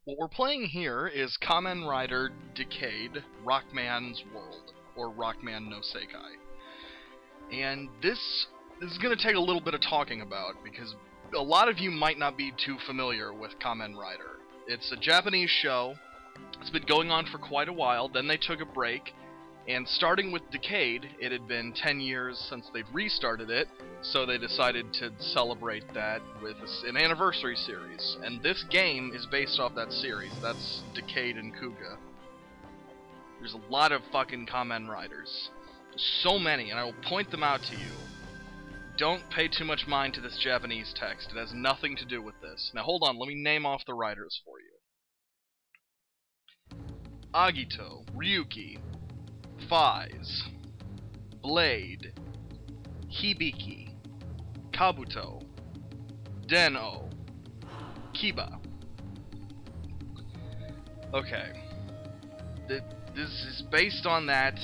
What we're playing here is Kamen Rider Decade Rockman's World, or Rockman no Sekai. And this is going to take a little bit of talking about, because a lot of you might not be too familiar with Kamen Rider. It's a Japanese show. It's been going on for quite a while, then they took a break, and starting with Decade, it had been 10 years since they'd restarted it, so they decided to celebrate that with an anniversary series. And this game is based off that series. That's Decade and Kuga. There's a lot of fucking Kamen Riders. There's so many, and I will point them out to you. Don't pay too much mind to this Japanese text. It has nothing to do with this. Now hold on, let me name off the writers for you. Agito, Ryuki, Faiz, Blade, Hibiki, Kabuto, Den-O, Kiba. Okay. This is based on that,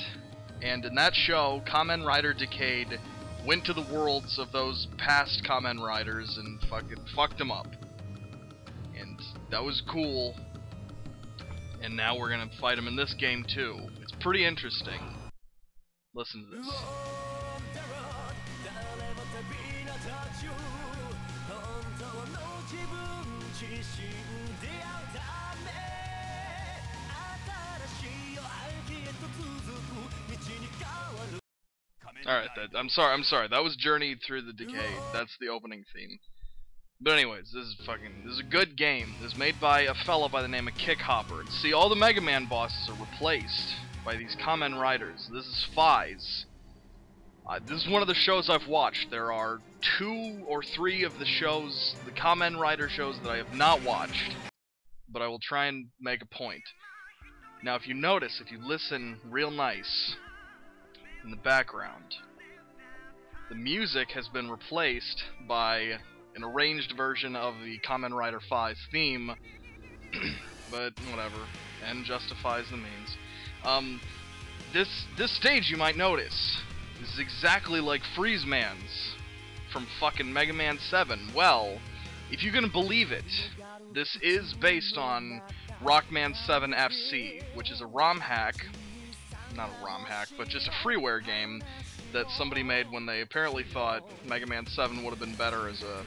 and in that show, Kamen Rider Decade went to the worlds of those past Kamen Riders and fucking fucked them up. And that was cool. And now we're gonna fight them in this game too. It's pretty interesting. Listen to this. Alright, I'm sorry. That was Journey Through the Decade. That's the opening theme. But anyways, this is a good game. This is made by a fella by the name of Kickhopper. See, all the Mega Man bosses are replaced by these Kamen Riders. This is Faiz. This is one of the shows I've watched. There are 2 or 3 of the shows, the Kamen Rider shows, that I have not watched. But I will try and make a point. Now, if you notice, if you listen real nice, in the background, the music has been replaced by an arranged version of the Kamen Rider Faiz theme, but whatever, and Justifaiz the means. This stage, you might notice, is exactly like Freeze Man's from fucking Mega Man 7. Well, if you can believe it, this is based on Rockman 7 FC, which is a ROM hack, not a ROM hack, but just a freeware game that somebody made when they apparently thought Mega Man 7 would have been better as a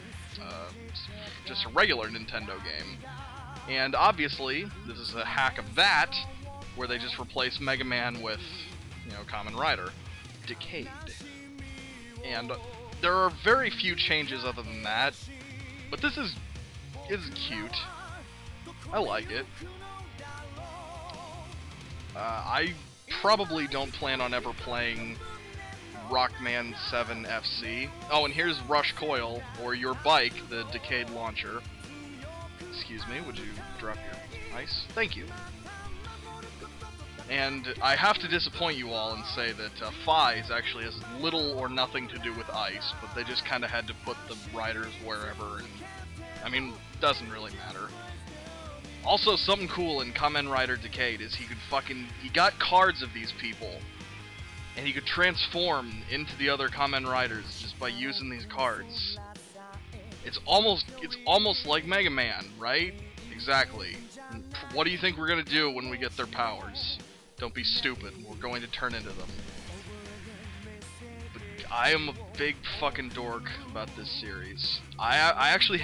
just a regular Nintendo game. And obviously, this is a hack of that, where they just replace Mega Man with, you know, Kamen Rider Decade. And there are very few changes other than that, but this is cute. I like it. I probably don't plan on ever playing Rockman 7 FC. Oh, and here's Rush Coil, or your bike, the Decade launcher. Excuse me, would you drop your ice? Thank you. And I have to disappoint you all and say that Faiz actually has little or nothing to do with ice, but they just kind of had to put the riders wherever, and I mean, doesn't really matter. Also, something cool in Kamen Rider Decade is he got cards of these people, and he could transform into the other Kamen Riders just by using these cards. It's almost like Mega Man, right? Exactly. And what do you think we're gonna do when we get their powers? Don't be stupid. We're going to turn into them. But I am a big fucking dork about this series. I actually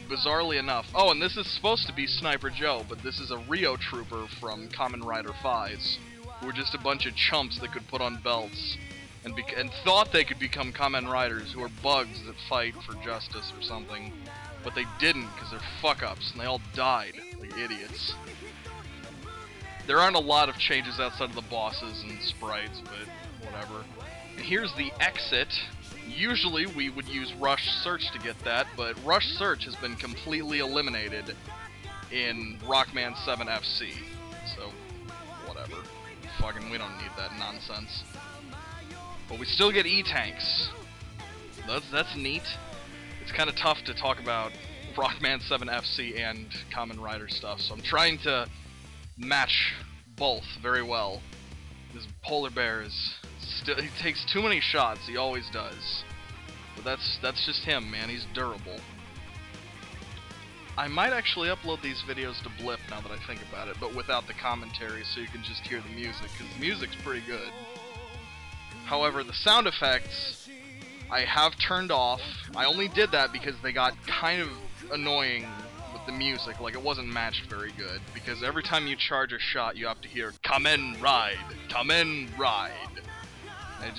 bizarrely enough. Oh, and this is supposed to be Sniper Joe, but this is a Rio Trooper from Kamen Rider Faiz, who were just a bunch of chumps that could put on belts and thought they could become Kamen Riders, who are bugs that fight for justice or something, but they didn't because they're fuck-ups, and they all died like idiots. There aren't a lot of changes outside of the bosses and sprites, but whatever. And here's the exit. Usually we would use Rush Search to get that, but Rush Search has been completely eliminated in Rockman 7 FC. So, whatever. Fucking, we don't need that nonsense. But we still get E-Tanks. That's neat. It's kind of tough to talk about Rockman 7 FC and Kamen Rider stuff, so I'm trying to match both very well. This polar bear is still, he takes too many shots, he always does. But that's just him, man. He's durable. I might actually upload these videos to Blip now that I think about it, but without the commentary, so you can just hear the music, because the music's pretty good. However, the sound effects I have turned off. I only did that because they got kind of annoying with the music, like it wasn't matched very good, because every time you charge a shot you have to hear Kamen Ride. And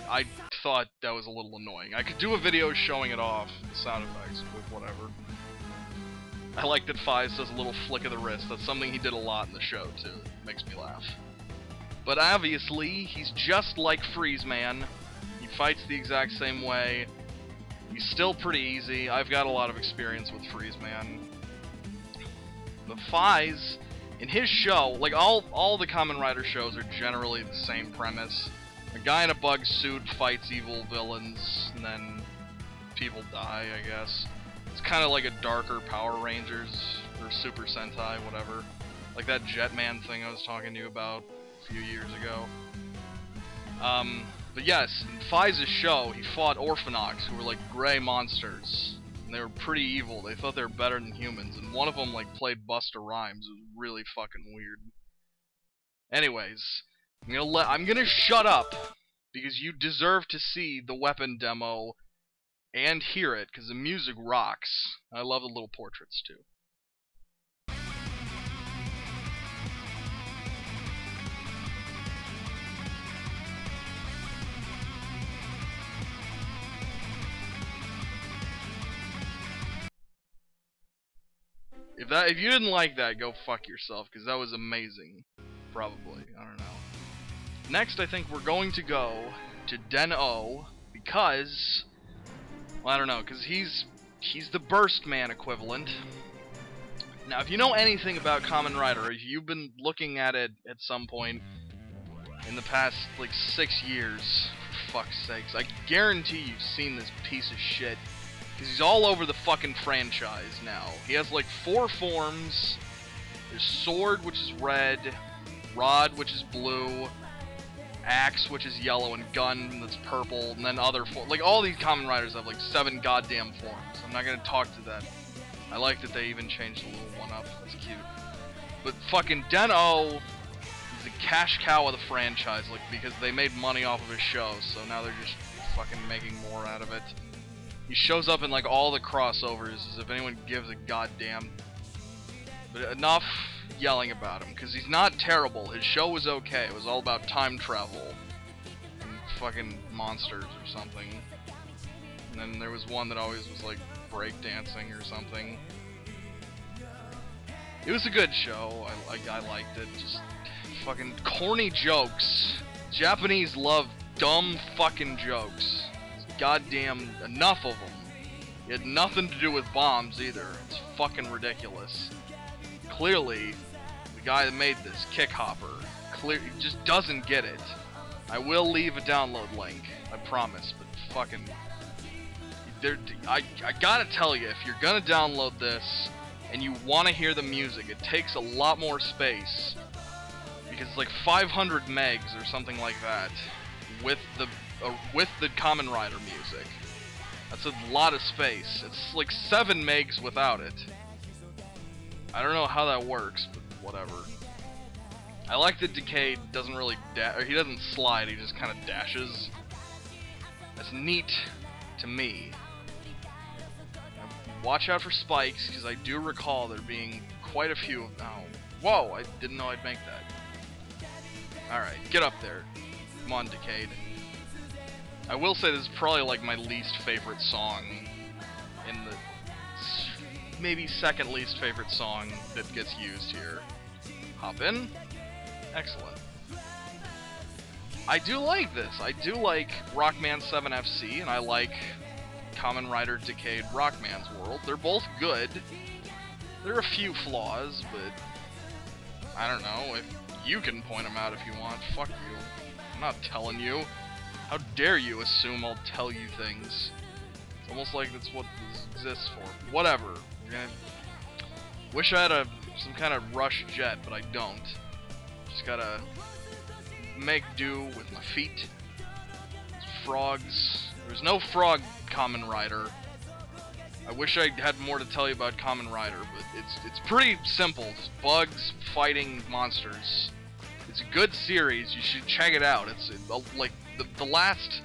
I thought that was a little annoying. I could do a video showing it off, the sound effects, but whatever. I like that Faiz does a little flick of the wrist. That's something he did a lot in the show too. It makes me laugh. But obviously, he's just like Freeze Man. He fights the exact same way. He's still pretty easy. I've got a lot of experience with Freeze Man. But Faiz, in his show, like all the Kamen Rider shows are generally the same premise. A guy in a bug suit fights evil villains, and then people die, I guess. It's kind of like a darker Power Rangers, or Super Sentai, whatever. Like that Jetman thing I was talking to you about a few years ago. But yes, in Faiz's show, he fought Orphanox, who were like gray monsters. And they were pretty evil. They thought they were better than humans, and one of them like played Busta Rhymes. It was really fucking weird. Anyways, I'm gonna shut up, because you deserve to see the weapon demo and hear it, because the music rocks. I love the little portraits too. If you didn't like that, go fuck yourself, because that was amazing. Probably, I don't know. Next, I think we're going to go to Den-O, because, well, I don't know, because he's the Burst Man equivalent. Now, if you know anything about Kamen Rider, if you've been looking at it at some point in the past, like, 6 years, for fuck's sakes, I guarantee you've seen this piece of shit, because he's all over the fucking franchise now. He has, like, 4 forms. There's Sword, which is red, Rod, which is blue, Axe, which is yellow, and Gun, that's purple, and then other forms. Like, all these Kamen Riders have, like, 7 goddamn forms. I'm not gonna talk to that. I like that they even changed the little one up. That's cute. But fucking Den-O is the cash cow of the franchise, like, because they made money off of his show, so now they're just fucking making more out of it. He shows up in, like, all the crossovers, as if anyone gives a goddamn. But enough yelling about him, because he's not terrible. His show was okay. It was all about time travel and fucking monsters or something. And then there was one that always was like breakdancing or something. It was a good show. I liked it. Just fucking corny jokes. Japanese love dumb fucking jokes. Goddamn enough of them. It had nothing to do with bombs either. It's fucking ridiculous. Clearly, the guy that made this, Kickhopper, just doesn't get it. I will leave a download link, I promise, but fucking... I gotta tell you, if you're gonna download this, and you want to hear the music, it takes a lot more space, because it's like 500 megs or something like that, with the Kamen Rider music. That's a lot of space. It's like 7 megs without it. I don't know how that works, but whatever. I like that Decade doesn't really he doesn't slide, he just kind of dashes. That's neat to me. Watch out for spikes, because I do recall there being quite a few. Oh, whoa! I didn't know I'd make that. Alright, get up there. Come on, Decade. I will say this is probably like my least favorite song in the... maybe second least favorite song that gets used here. Hop in. Excellent. I do like this. I do like Rockman 7 FC, and I like Kamen Rider Decade Rockman's World. They're both good. There are a few flaws, but I don't know. If you can point them out if you want, fuck you. I'm not telling you. How dare you assume I'll tell you things? It's almost like that's what this exists for. Whatever. Wish I had some kind of rush jet, but I don't. Just gotta make do with my feet. Frogs. There's no frog Kamen Rider. I wish I had more to tell you about Kamen Rider, but it's pretty simple. It's bugs fighting monsters. It's a good series. You should check it out. It's like the last...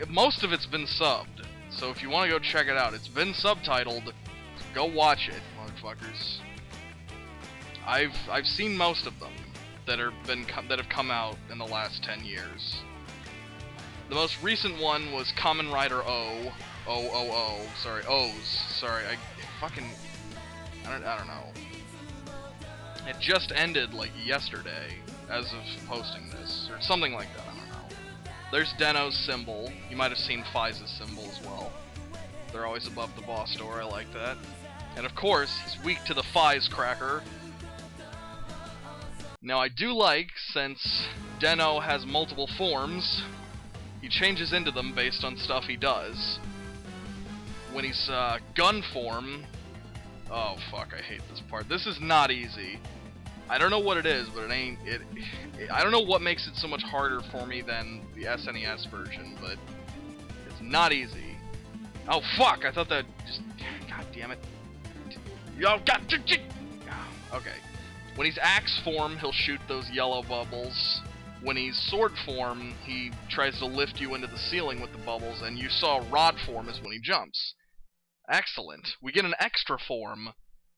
most of it's been subbed. So if you want to go check it out, it's been subtitled. Go watch it, motherfuckers. I've seen most of them that have come out in the last 10 years. The most recent one was Kamen Rider Sorry, I don't know. It just ended like yesterday, as of posting this, or something like that. I don't know. There's Deno's symbol. You might have seen Faiz's symbol as well. They're always above the boss door. I like that. And of course, he's weak to the Faiz cracker. Now I do like, since Deno has multiple forms, he changes into them based on stuff he does. When he's gun form... Oh fuck, I hate this part. This is not easy. I don't know what it is, but I don't know what makes it so much harder for me than the SNES version, but it's not easy. Oh fuck, I thought that just... God damn it. Oh, God... Okay. When he's axe form, he'll shoot those yellow bubbles. When he's sword form, he tries to lift you into the ceiling with the bubbles, and you saw rod form is when he jumps. Excellent. We get an extra form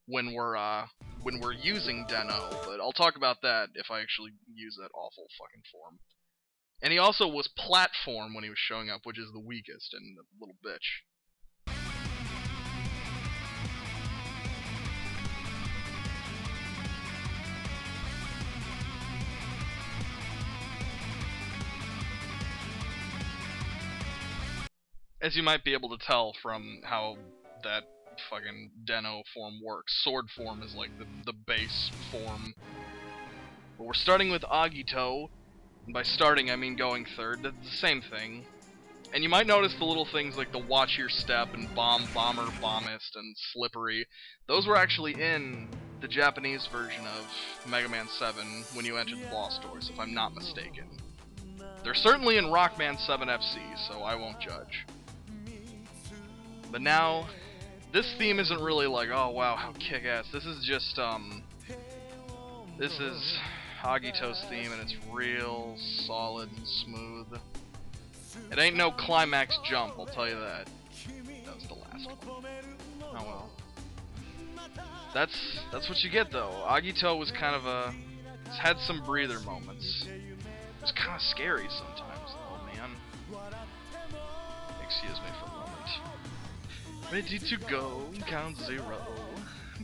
when we're using Deno, but I'll talk about that if I actually use that awful fucking form. And he also was platform when he was showing up, which is the weakest and the little bitch. As you might be able to tell from how that fucking Deno form works, sword form is like the base form. But we're starting with Agito, and by starting I mean going third. That's the same thing. And you might notice the little things like the watch your step and bomber, bombist, and slippery. Those were actually in the Japanese version of Mega Man 7 when you entered the boss doors, if I'm not mistaken. They're certainly in Rockman 7 FC, so I won't judge. But now, this theme isn't really like, oh wow, how kick-ass. This is just, this is Agito's theme, and it's real solid and smooth. It ain't no Climax jump, I'll tell you that. That was the last one. Oh well. That's what you get though. Agito was kind of it's had some breather moments. It was kind of scary sometimes though, man. Excuse me for a moment. Ready to go, count 0.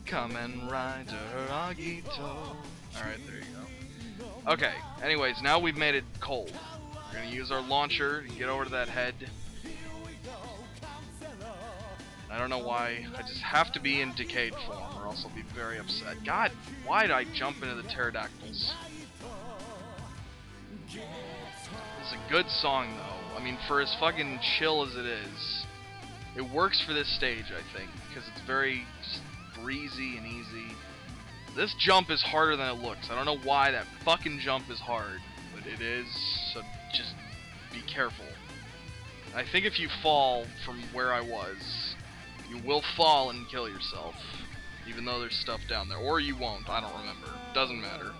Kamen Rider Agito. Alright, there you go. Okay, anyways, now we've made it cold. We're gonna use our launcher to get over to that head. I don't know why. I just have to be in decayed form, or else I'll be very upset. God, why did I jump into the pterodactyls? This is a good song, though. I mean, for as fucking chill as it is, it works for this stage, I think, because it's very just breezy and easy. This jump is harder than it looks. I don't know why that fucking jump is hard, but it is, so just be careful. I think if you fall from where I was, you will fall and kill yourself, even though there's stuff down there. Or you won't, I don't remember. Doesn't matter.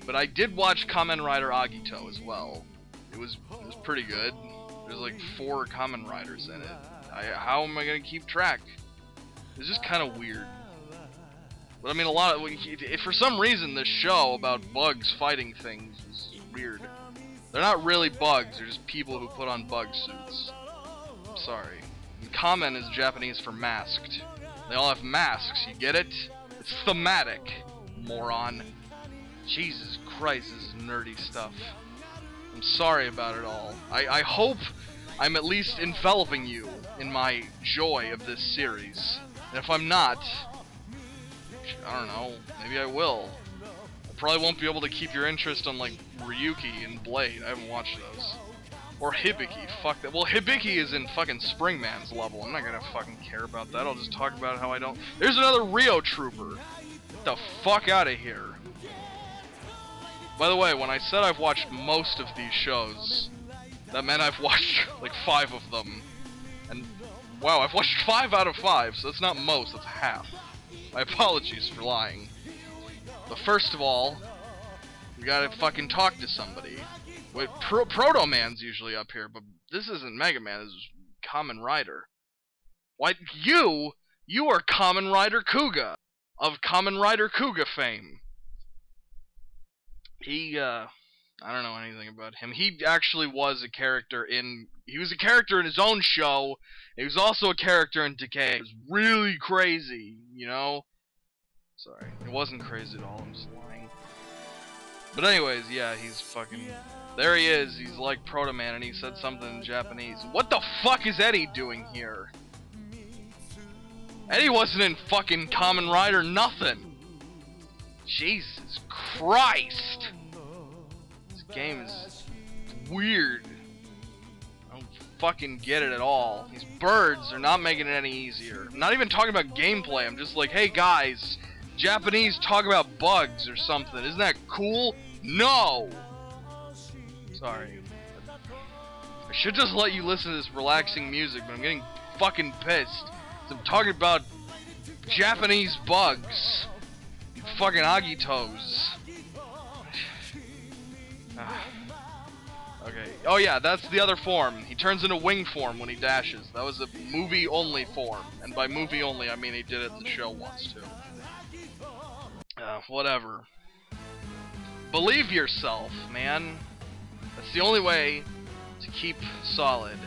But I did watch Kamen Rider Agito as well. It was pretty good. There's like 4 Kamen Riders in it. How am I gonna keep track? It's just kind of weird. But I mean, if for some reason this show about bugs fighting things is weird. They're not really bugs, they're just people who put on bug suits. I'm sorry. And Kamen is Japanese for masked. They all have masks, you get it? It's thematic, moron. Jesus Christ, this is nerdy stuff. I'm sorry about it all. I hope I'm at least enveloping you in my joy of this series. And if I'm not, I don't know, maybe I will. I probably won't be able to keep your interest on, like, Ryuki and Blade. I haven't watched those. Or Hibiki, fuck that. Well, Hibiki is in fucking Springman's level. I'm not gonna fucking care about that. I'll just talk about how I don't... There's another Rio Trooper! Get the fuck out of here. By the way, when I said I've watched most of these shows, That meant I've watched like 5 of them. And wow, I've watched 5 out of 5, so that's not most, that's half. My apologies for lying. But first of all, we gotta fucking talk to somebody. Wait, Proto Man's usually up here, but this isn't Mega Man, this is Kamen Rider. Why, you are Kamen Rider Kuga, of Kamen Rider Kuga fame. He, I don't know anything about him. He actually was a character in, he was a character in his own show. He was also a character in Decay. It was really crazy, you know? Sorry, it wasn't crazy at all, I'm just lying. But anyways, yeah, he's fucking... There he is, he's like Proto Man, and he said something in Japanese. What the fuck is Eddie doing here? Eddie wasn't in fucking Kamen Rider nothing! Jesus Christ! This game is weird. I don't fucking get it at all. These birds are not making it any easier. I'm not even talking about gameplay, I'm just like, hey guys, Japanese talk about bugs or something. Isn't that cool? No! Sorry. I should just let you listen to this relaxing music, but I'm getting fucking pissed. I'm talking about Japanese bugs. Fucking Agitos. Okay. Oh yeah, that's the other form. He turns into wing form when he dashes. That was a movie-only form. And by movie-only, I mean he did it in the show once, too. Whatever. Believe yourself, man. That's the only way to keep solid.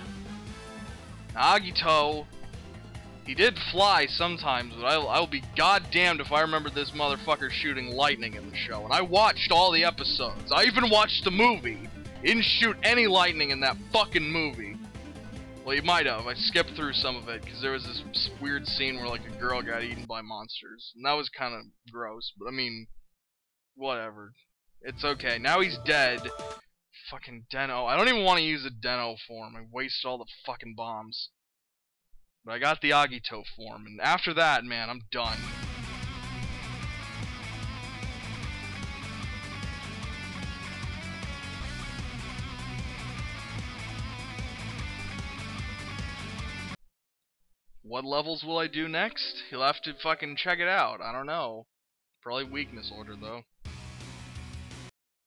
Now, Agito, he did fly sometimes, but I'll be goddamned if I remember this motherfucker shooting lightning in the show. And I watched all the episodes. I even watched the movie. He didn't shoot any lightning in that fucking movie. Well, he might have. I skipped through some of it, because there was this weird scene where, like, a girl got eaten by monsters. And that was kind of gross, but I mean, whatever. It's okay. Now he's dead. Fucking Deno. I don't even want to use a Deno form. I wasted all the fucking bombs. But I got the Agito form, and after that, man, I'm done. What levels will I do next? You'll have to fucking check it out. I don't know. Probably weakness order, though.